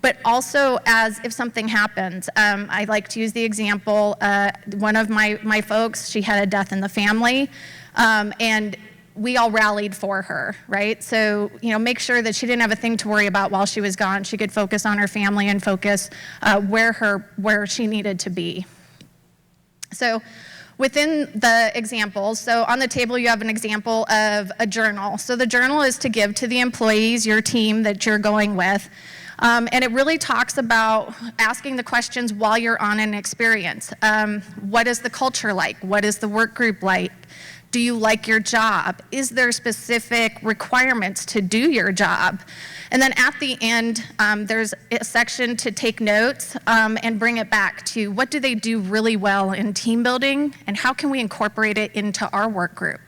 but also as if something happens. I like to use the example, one of my folks, she had a death in the family, and we all rallied for her, right? So, make sure that she didn't have a thing to worry about while she was gone. She could focus on her family and focus where she needed to be. So, within the examples, so on the table you have an example of a journal. So the journal is to give to the employees, your team that you're going with. And it really talks about asking the questions while you're on an experience. What is the culture like? What is the work group like? Do you like your job? Is there specific requirements to do your job? And then at the end, there's a section to take notes and bring it back to what do they do really well in team building and how can we incorporate it into our work group?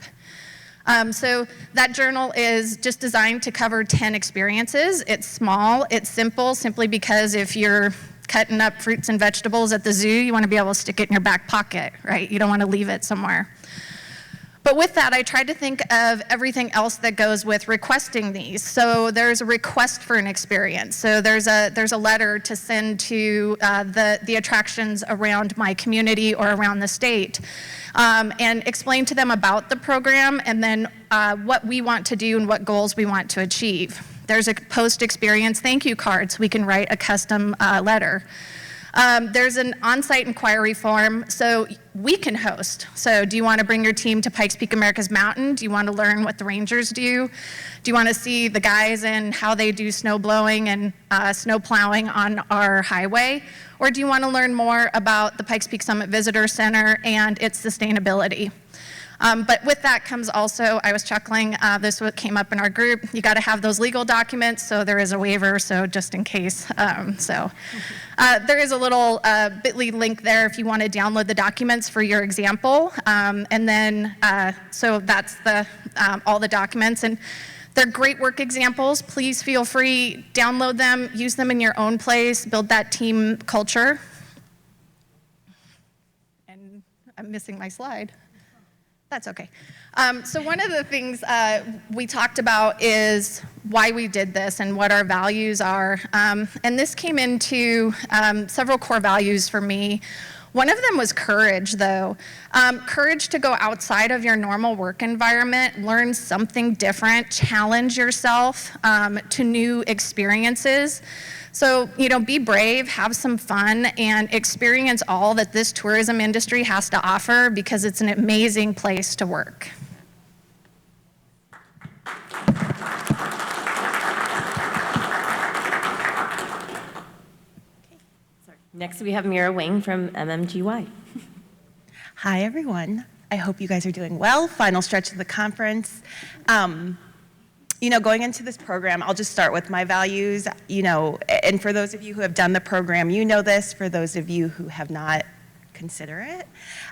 So that journal is just designed to cover 10 experiences. It's small, it's simple, simply because if you're cutting up fruits and vegetables at the zoo, you want to be able to stick it in your back pocket, right? You don't want to leave it somewhere. But with that, I tried to think of everything else that goes with requesting these. So there's a request for an experience. So there's a letter to send to the attractions around my community or around the state, and explain to them about the program and then what we want to do and what goals we want to achieve. There's a post-experience thank you card, so we can write a custom letter. There's an on-site inquiry form, so we can host. So do you want to bring your team to Pikes Peak America's Mountain? Do you want to learn what the Rangers do? Do you want to see the guys and how they do snow blowing and snow plowing on our highway? Or do you want to learn more about the Pikes Peak Summit Visitor Center and its sustainability? But with that comes also, I was chuckling, this came up in our group, you got to have those legal documents, so there is a waiver, so just in case. There is a little bit.ly link there if you want to download the documents for your example. And then, so that's all the documents. And they're great work examples. Please feel free, download them, use them in your own place, build that team culture. And I'm missing my slide. That's okay. So one of the things we talked about is why we did this and what our values are. And this came into several core values for me. One of them was courage, though. Courage to go outside of your normal work environment, learn something different, challenge yourself to new experiences. So, be brave, have some fun, and experience all that this tourism industry has to offer because it's an amazing place to work. Next, we have Mira Wing from MMGY. Hi, everyone. I hope you guys are doing well. Final stretch of the conference. Going into this program, I'll just start with my values, and for those of you who have done the program, you know this. For those of you who have not, consider it.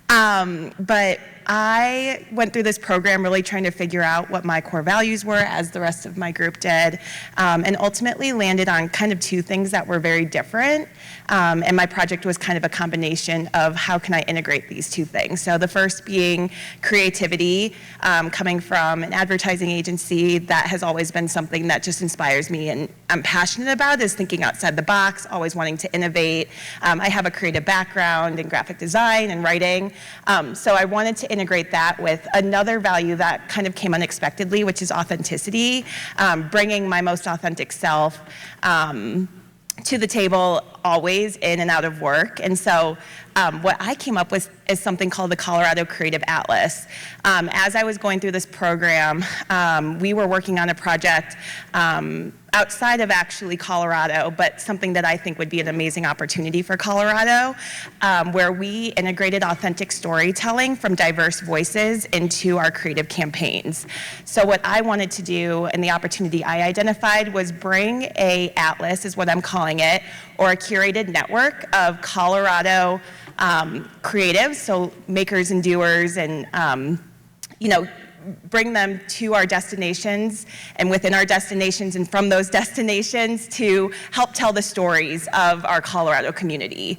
But I went through this program really trying to figure out what my core values were, as the rest of my group did, and ultimately landed on kind of two things that were very different. And my project was kind of a combination of how can I integrate these two things. So the first being creativity, coming from an advertising agency, that has always been something that just inspires me and I'm passionate about, is thinking outside the box, always wanting to innovate. I have a creative background in graphic design and writing, so I wanted to integrate that with another value that kind of came unexpectedly, which is authenticity, bringing my most authentic self to the table always in and out of work. And so what I came up with is something called the Colorado Creative Atlas. As I was going through this program, we were working on a project outside of actually Colorado, but something that I think would be an amazing opportunity for Colorado, where we integrated authentic storytelling from diverse voices into our creative campaigns. So what I wanted to do, and the opportunity I identified, was bring a atlas, is what I'm calling it, or a curated network of Colorado creatives, so makers and doers, and bring them to our destinations, and within our destinations and from those destinations to help tell the stories of our Colorado community.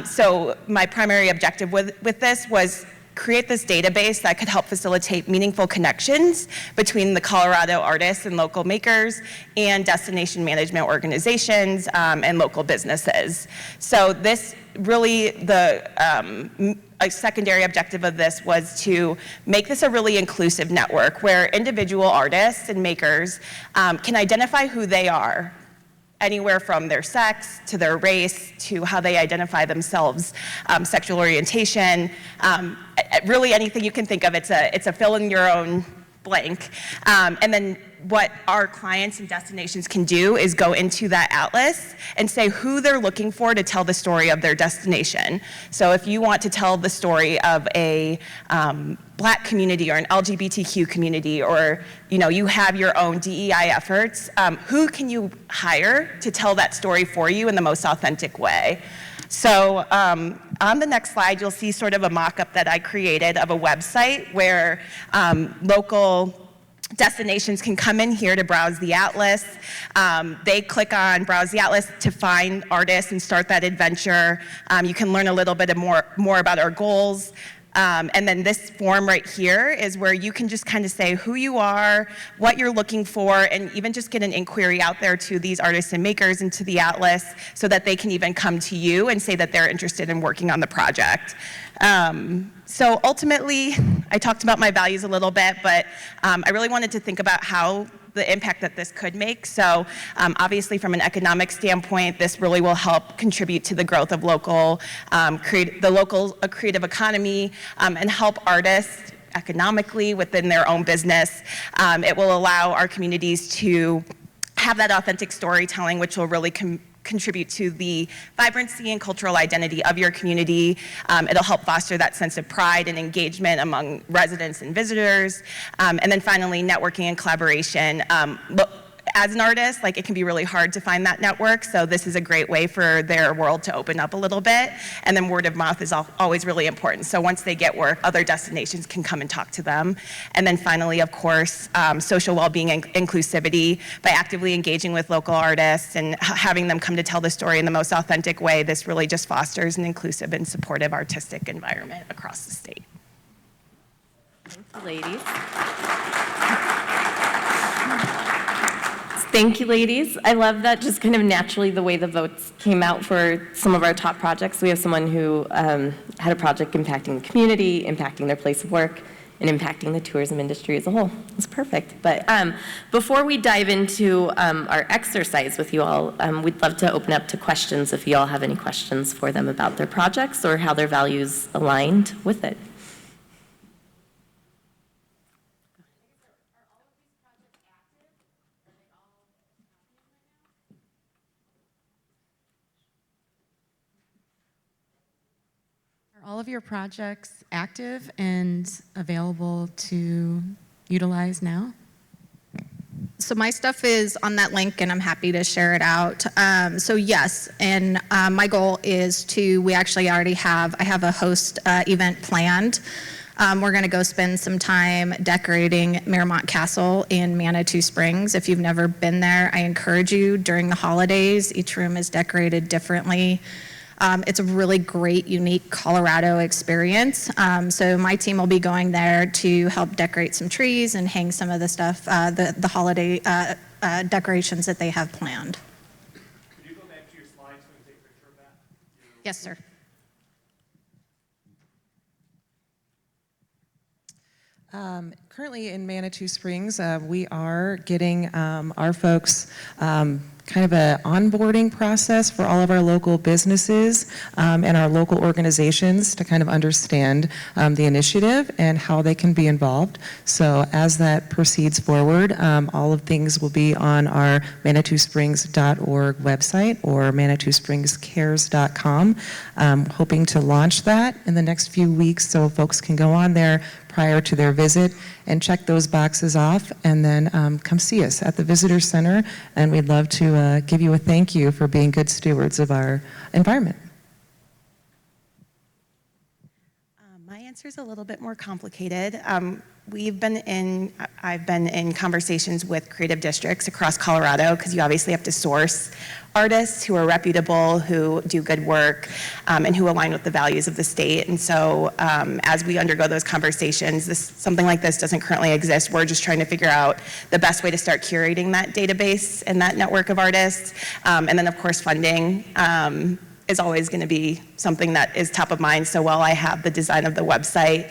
So my primary objective with this was create this database that could help facilitate meaningful connections between the Colorado artists and local makers and destination management organizations and local businesses. So this really, a secondary objective of this was to make this a really inclusive network where individual artists and makers can identify who they are, anywhere from their sex to their race to how they identify themselves, sexual orientation, really anything you can think of. It's a fill in your own blank. And then what our clients and destinations can do is go into that atlas and say who they're looking for to tell the story of their destination. So if you want to tell the story of a Black community or an LGBTQ community, or you have your own DEI efforts, who can you hire to tell that story for you in the most authentic way? So on the next slide, you'll see sort of a mock-up that I created of a website where local destinations can come in here to browse the atlas. They click on Browse the Atlas to find artists and start that adventure. You can learn a little bit more about our goals. And then this form right here is where you can just kind of say who you are, what you're looking for, and even just get an inquiry out there to these artists and makers and to the Atlas so that they can even come to you and say that they're interested in working on the project. So ultimately, I talked about my values a little bit, but I really wanted to think about how the impact that this could make. So obviously from an economic standpoint, this really will help contribute to the growth of the local creative economy and help artists economically within their own business. It will allow our communities to have that authentic storytelling, which will really contribute to the vibrancy and cultural identity of your community. It'll help foster that sense of pride and engagement among residents and visitors. And then finally, networking and collaboration. As an artist, it can be really hard to find that network, so this is a great way for their world to open up a little bit. And then word of mouth is always really important. So once they get work, other destinations can come and talk to them. And then finally, of course, social well-being and inclusivity. By actively engaging with local artists and having them come to tell the story in the most authentic way, this really just fosters an inclusive and supportive artistic environment across the state. Thank you, ladies. Thank you, ladies. I love that just kind of naturally the way the votes came out for some of our top projects. We have someone who had a project impacting the community, impacting their place of work, and impacting the tourism industry as a whole. It's perfect. But before we dive into our exercise with you all, we'd love to open up to questions if you all have any questions for them about their projects or how their values aligned with it. Are all of your projects active and available to utilize now? So my stuff is on that link, and I'm happy to share it out. So yes, and my goal is we actually already I have a host event planned. We're gonna go spend some time decorating Miramont Castle in Manitou Springs. If you've never been there, I encourage you during the holidays. Each room is decorated differently. It's a really great, unique Colorado experience. So my team will be going there to help decorate some trees and hang some of the stuff, the holiday decorations that they have planned. Could you go back to your slides and take a picture of that? Yes, sir. Currently in Manitou Springs, we are getting our folks kind of an onboarding process for all of our local businesses and our local organizations to kind of understand the initiative and how they can be involved. So as that proceeds forward, all of things will be on our ManitouSprings.org website or ManitouSpringsCares.com. Hoping to launch that in the next few weeks so folks can go on there prior to their visit and check those boxes off, and then come see us at the Visitor Center, and we'd love to give you a thank you for being good stewards of our environment. My answer is a little bit more complicated. I've been in conversations with creative districts across Colorado, because you obviously have to source artists who are reputable, who do good work, and who align with the values of the state. And so as we undergo those conversations, something like this doesn't currently exist. We're just trying to figure out the best way to start curating that database and that network of artists. And then, of course, funding is always going to be something that is top of mind. So while I have the design of the website,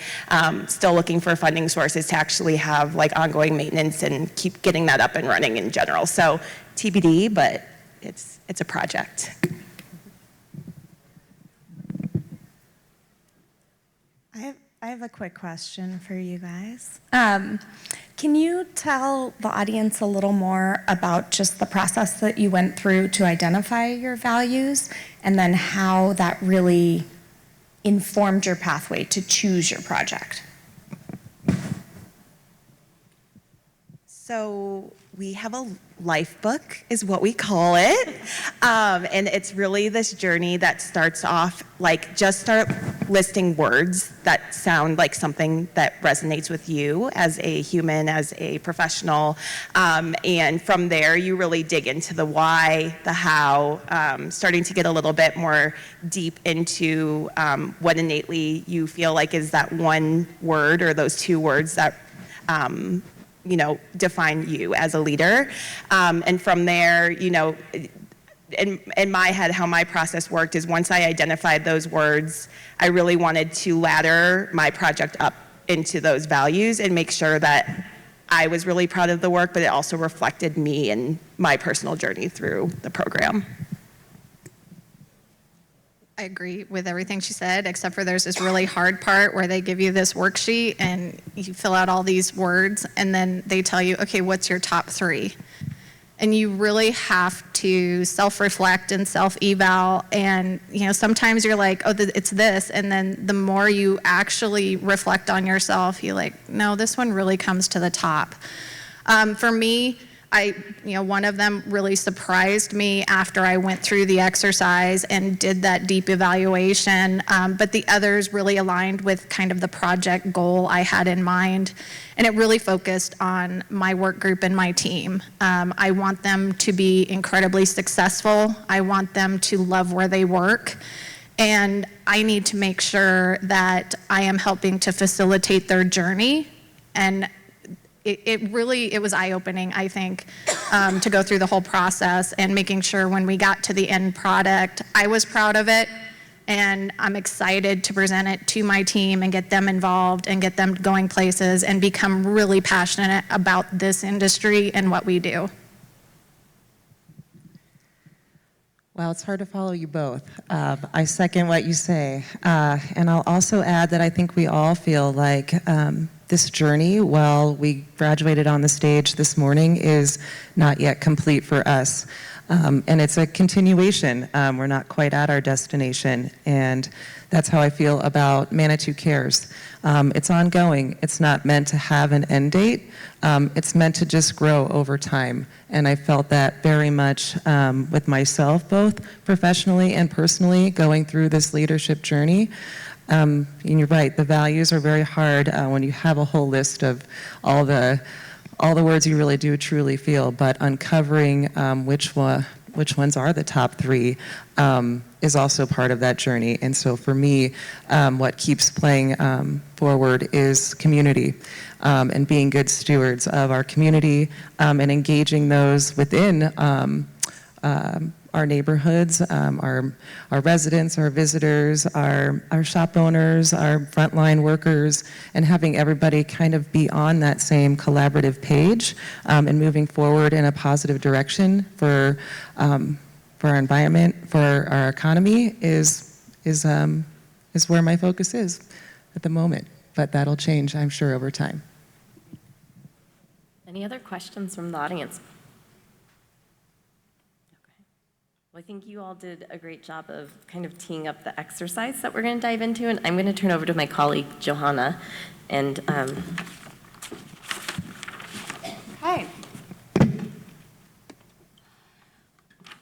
still looking for funding sources to actually have like ongoing maintenance and keep getting that up and running in general. So TBD, but it's a project. I have a quick question for you guys. Can you tell the audience a little more about just the process that you went through to identify your values, and then how that really informed your pathway to choose your project? So we have a life book, is what we call it. And it's really this journey that starts off like, just start listing words that sound like something that resonates with you as a human, as a professional. And from there, you really dig into the why, the how, starting to get a little bit more deep into what innately you feel like is that one word or those two words that define you as a leader. And from there, in my head, how my process worked is once I identified those words, I really wanted to ladder my project up into those values and make sure that I was really proud of the work, but it also reflected me and my personal journey through the program. I agree with everything she said, except for there's this really hard part where they give you this worksheet and you fill out all these words and then they tell you, okay, what's your top 3? And you really have to self-reflect and self-eval. And sometimes you're like, oh, it's this. And then the more you actually reflect on yourself, you're like, no, this one really comes to the top. For me, one of them really surprised me after I went through the exercise and did that deep evaluation, but the others really aligned with kind of the project goal I had in mind, and it really focused on my work group and my team. I want them to be incredibly successful. I want them to love where they work, and I need to make sure that I am helping to facilitate their journey. And it was eye-opening, I think, to go through the whole process and making sure when we got to the end product, I was proud of it, and I'm excited to present it to my team and get them involved and get them going places and become really passionate about this industry and what we do. Well, it's hard to follow you both. I second what you say. And I'll also add that I think we all feel like this journey, while we graduated on the stage this morning, is not yet complete for us. And it's a continuation. We're not quite at our destination. And that's how I feel about Manitou Cares. It's ongoing. It's not meant to have an end date. It's meant to just grow over time. And I felt that very much with myself, both professionally and personally, going through this leadership journey. And you're right, the values are very hard when you have a whole list of all the words you really do truly feel, but uncovering which ones are the top 3 is also part of that journey. And so for me, what keeps playing forward is community and being good stewards of our community and engaging those within our neighborhoods, our residents, our visitors, our shop owners, our frontline workers, and having everybody kind of be on that same collaborative page and moving forward in a positive direction for our environment, for our economy is where my focus is at the moment. But that'll change, I'm sure, over time. Any other questions from the audience? Well, I think you all did a great job of kind of teeing up the exercise that we're going to dive into, and I'm going to turn over to my colleague, Johanna. And Hi.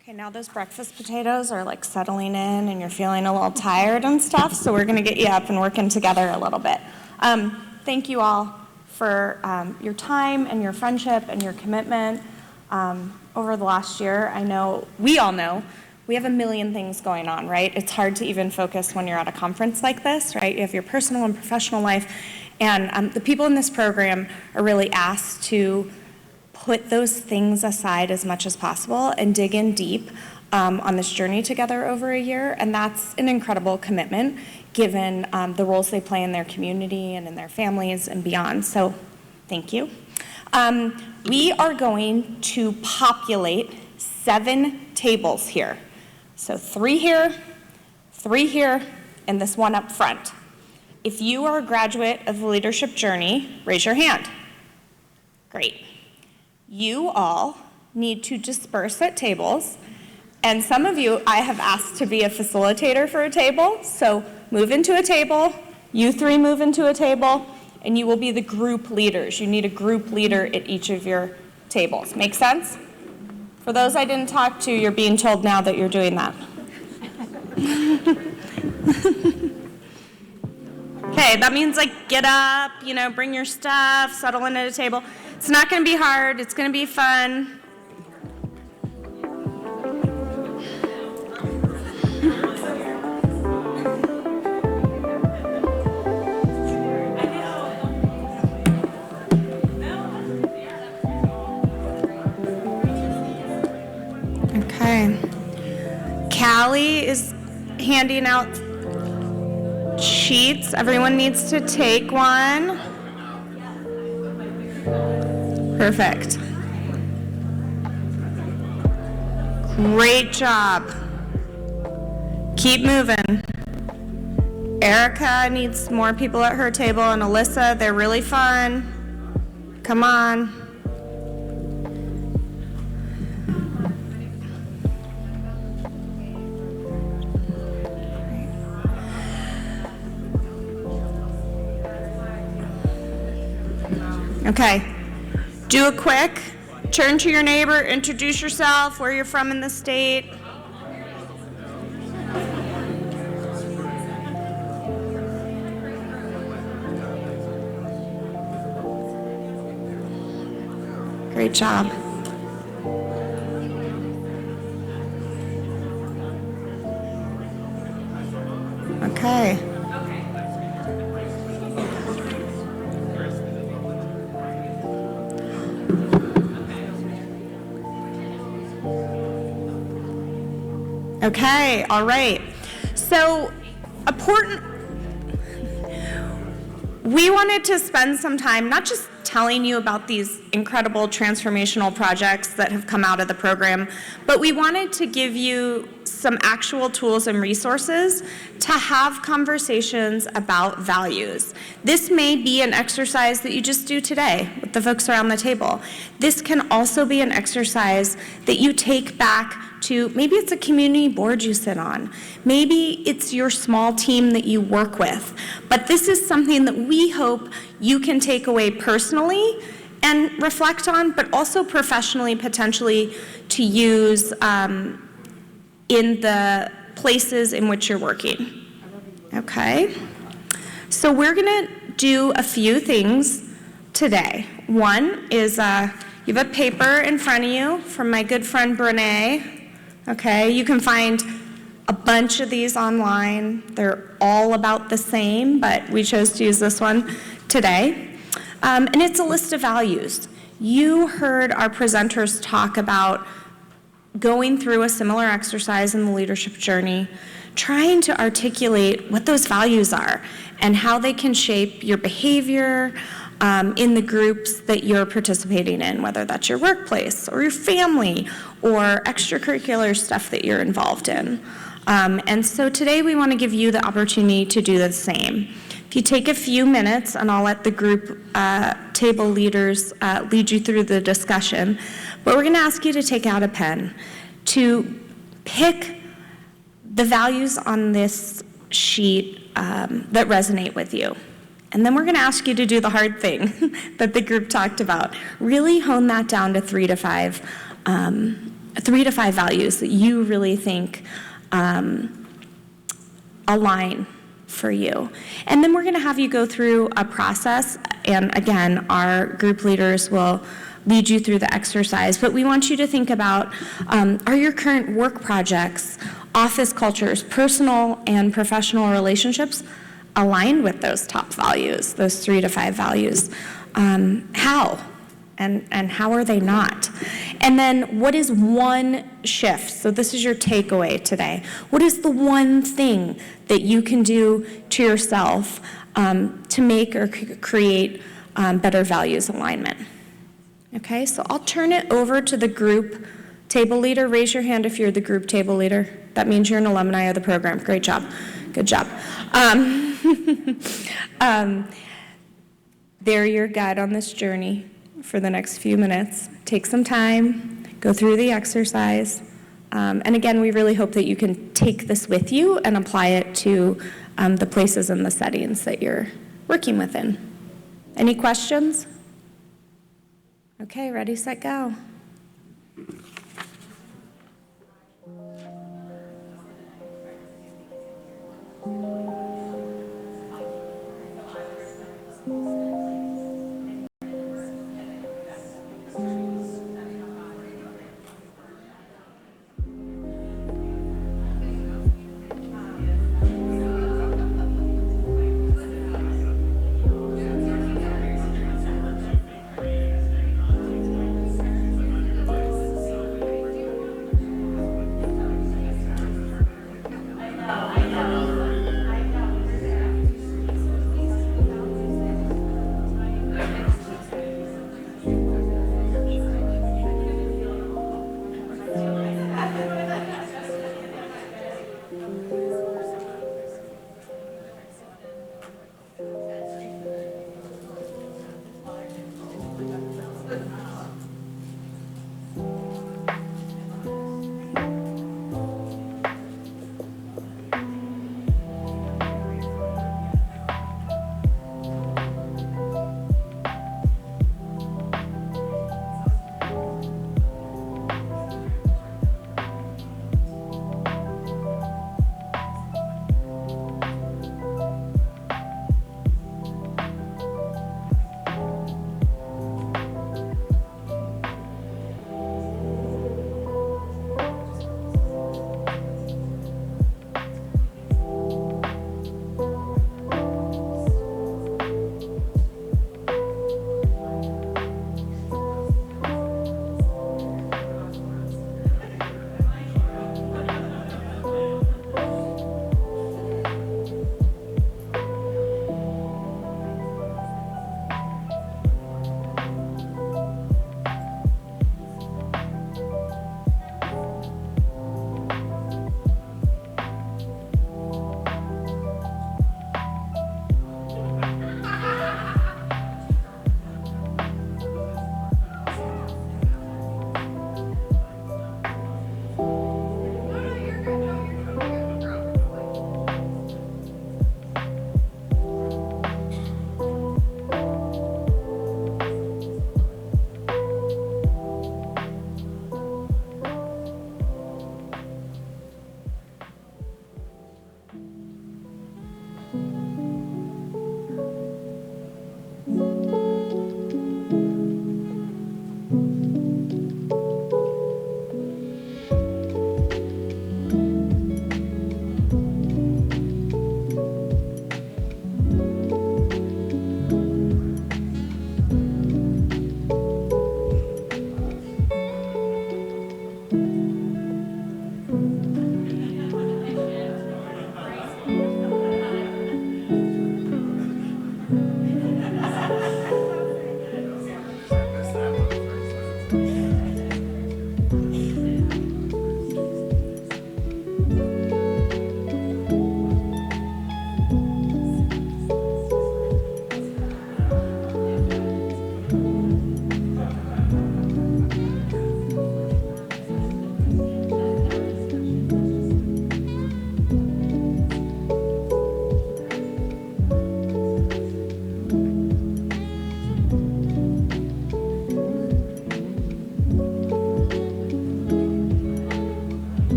Okay, now those breakfast potatoes are like settling in and you're feeling a little tired and stuff, so we're going to get you up and working together a little bit. Thank you all for your time and your friendship and your commitment over the last year. I know, we all know, we have a million things going on, right? It's hard to even focus when you're at a conference like this, right? You have your personal and professional life. And the people in this program are really asked to put those things aside as much as possible and dig in deep on this journey together over a year. And that's an incredible commitment given the roles they play in their community and in their families and beyond. So thank you. We are going to populate 7 tables here. So 3 here, 3 here, and this one up front. If you are a graduate of the leadership journey, raise your hand. Great. You all need to disperse at tables, and some of you I have asked to be a facilitator for a table, so move into a table, you 3 move into a table, and you will be the group leaders. You need a group leader at each of your tables. Make sense? For those I didn't talk to, you're being told now that you're doing that. Okay, that means like get up, bring your stuff, settle in at a table. It's not going to be hard, it's going to be fun. Okay. Callie is handing out sheets. Everyone needs to take one. Perfect. Great job. Keep moving. Erica needs more people at her table, and Alyssa, they're really fun. Come on. Okay, do a quick, turn to your neighbor, introduce yourself, where you're from in the state. Great job. Okay. Okay, all right. So, we wanted to spend some time not just telling you about these incredible transformational projects that have come out of the program, but we wanted to give you some actual tools and resources to have conversations about values. This may be an exercise that you just do today with the folks around the table. This can also be an exercise that you take back to, maybe it's a community board you sit on, maybe it's your small team that you work with, but this is something that we hope you can take away personally and reflect on, but also professionally, potentially to use in the places in which you're working. Okay? So we're gonna do a few things today. One is you have a paper in front of you from my good friend Brene. Okay, you can find a bunch of these online. They're all about the same, but we chose to use this one today. And it's a list of values. You heard our presenters talk about going through a similar exercise in the leadership journey, trying to articulate what those values are and how they can shape your behavior in the groups that you're participating in, whether that's your workplace or your family or extracurricular stuff that you're involved in. And so today we want to give you the opportunity to do the same. If you take a few minutes, and I'll let the group table leaders lead you through the discussion, but we're going to ask you to take out a pen to pick the values on this sheet that resonate with you. And then we're going to ask you to do the hard thing that the group talked about. Really hone that down to 3 to 5 values that you really think align for you. And then we're going to have you go through a process, and again, our group leaders will lead you through the exercise, but we want you to think about, are your current work projects, office cultures, personal and professional relationships aligned with those top values, those 3 to 5 values? How? And how are they not? And then what is one shift? So this is your takeaway today. What is the one thing that you can do to yourself to make or create better values alignment? Okay, so I'll turn it over to the group table leader. Raise your hand if you're the group table leader. That means you're an alumni of the program. Great job. Good job. They're your guide on this journey for the next few minutes. Take some time, go through the exercise. And again, we really hope that you can take this with you and apply it to the places and the settings that you're working within. Any questions? Okay, ready, set, go.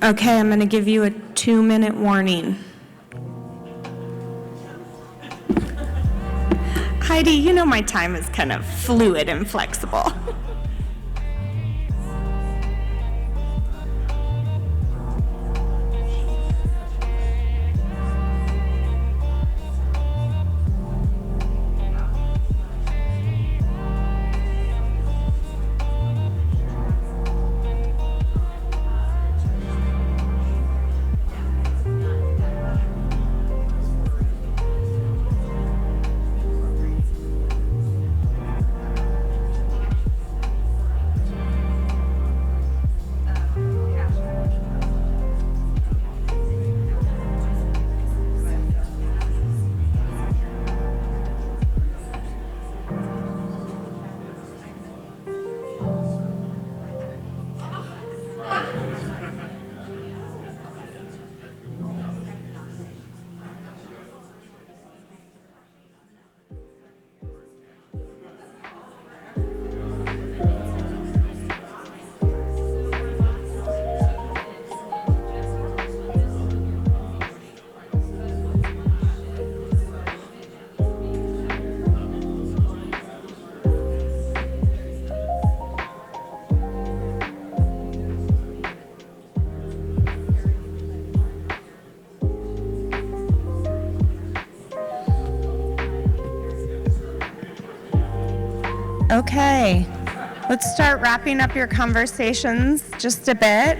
Okay, I'm going to give you a 2-minute warning. Heidi, you know my time is kind of fluid and flexible. Okay, let's start wrapping up your conversations just a bit.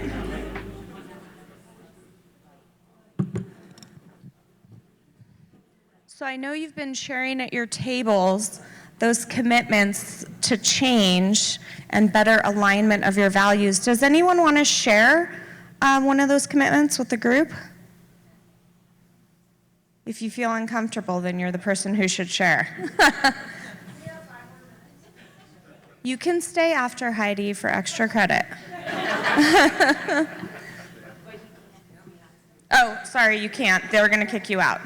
So I know you've been sharing at your tables those commitments to change and better alignment of your values. Does anyone want to share one of those commitments with the group? If you feel uncomfortable, then you're the person who should share. You can stay after Heidi for extra credit. Oh, sorry, you can't. They were going to kick you out.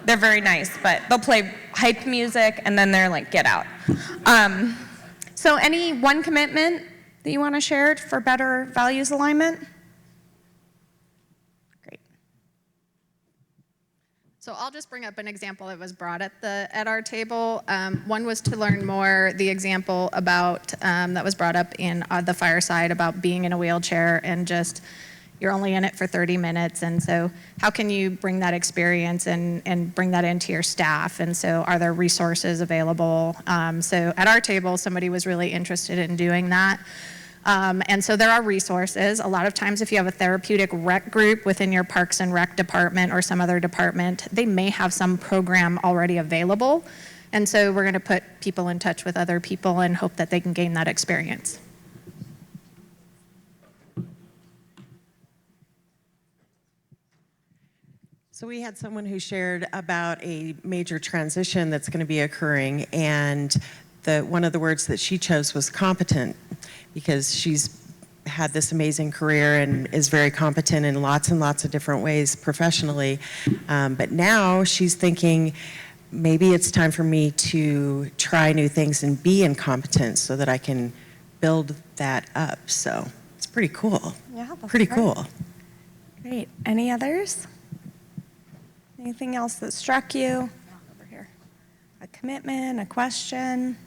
They're very nice, but they'll play hype music and then they're like, get out. So any one commitment that you want to share for better values alignment? Great. So I'll just bring up an example that was brought at our table. One was to learn more, the example about that was brought up in the fireside about being in a wheelchair and just you're only in it for 30 minutes. And so how can you bring that experience and bring that into your staff? And so are there resources available? So at our table, somebody was really interested in doing that. And so there are resources. A lot of times if you have a therapeutic rec group within your Parks and Rec department or some other department, they may have some program already available. And so we're going to put people in touch with other people and hope that they can gain that experience. So we had someone who shared about a major transition that's going to be occurring, and one of the words that she chose was competent, because she's had this amazing career and is very competent in lots and lots of different ways professionally. But now she's thinking, maybe it's time for me to try new things and be incompetent so that I can build that up. So it's pretty cool. Yeah, that's pretty great. cool. Great. Any others? Anything else that struck you? Over here. A commitment, a question?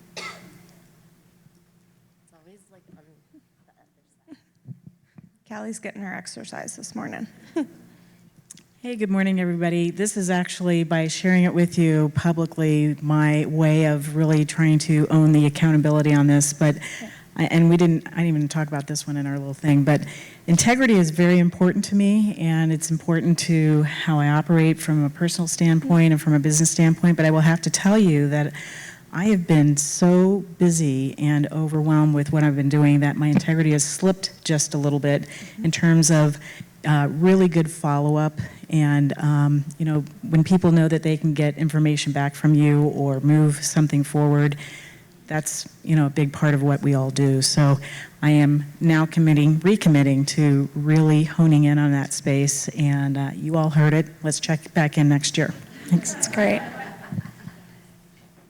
Callie's getting her exercise this morning. Hey, good morning, everybody. This is actually, by sharing it with you publicly, my way of really trying to own the accountability on this. But, I didn't even talk about this one in our little thing, but integrity is very important to me, and it's important to how I operate from a personal standpoint and from a business standpoint. But I will have to tell you that I have been so busy and overwhelmed with what I've been doing that my integrity has slipped just a little bit in terms of really good follow-up. And, when people know that they can get information back from you or move something forward, that's, a big part of what we all do. So I am now recommitting to really honing in on that space. And you all heard it. Let's check back in next year. Thanks. That's great.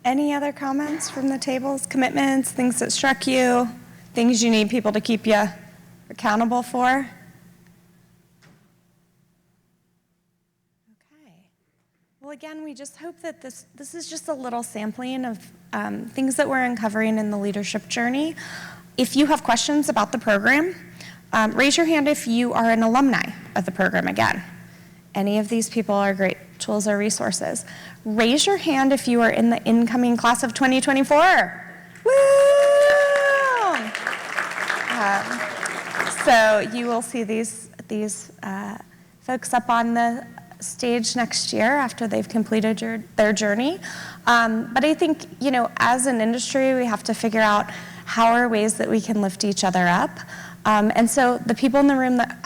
Any other comments from the tables, commitments, things that struck you, things you need people to keep you accountable for? Well, again, we just hope that this is just a little sampling of things that we're uncovering in the leadership journey. If you have questions about the program, raise your hand if you are an alumni of the program again. Any of these people are great tools or resources. Raise your hand if you are in the incoming class of 2024. Woo! So you will see these folks up on the stage next year after they've completed their journey. But I think, as an industry, we have to figure out how are ways that we can lift each other up. And so the people in the room that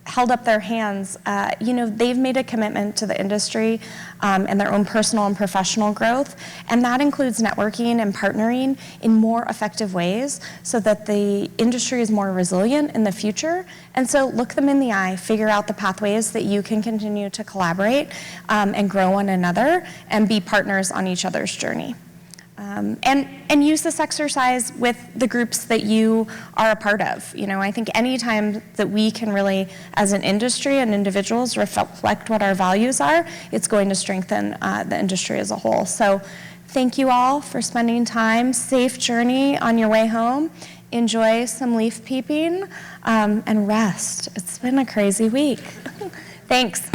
held up their hands, they've made a commitment to the industry and their own personal and professional growth. And that includes networking and partnering in more effective ways so that the industry is more resilient in the future. And so look them in the eye, figure out the pathways that you can continue to collaborate and grow one another and be partners on each other's journey. And use this exercise with the groups that you are a part of. I think any time that we can really, as an industry and individuals, reflect what our values are, it's going to strengthen the industry as a whole. So thank you all for spending time. Safe journey on your way home. Enjoy some leaf peeping and rest. It's been a crazy week. Thanks.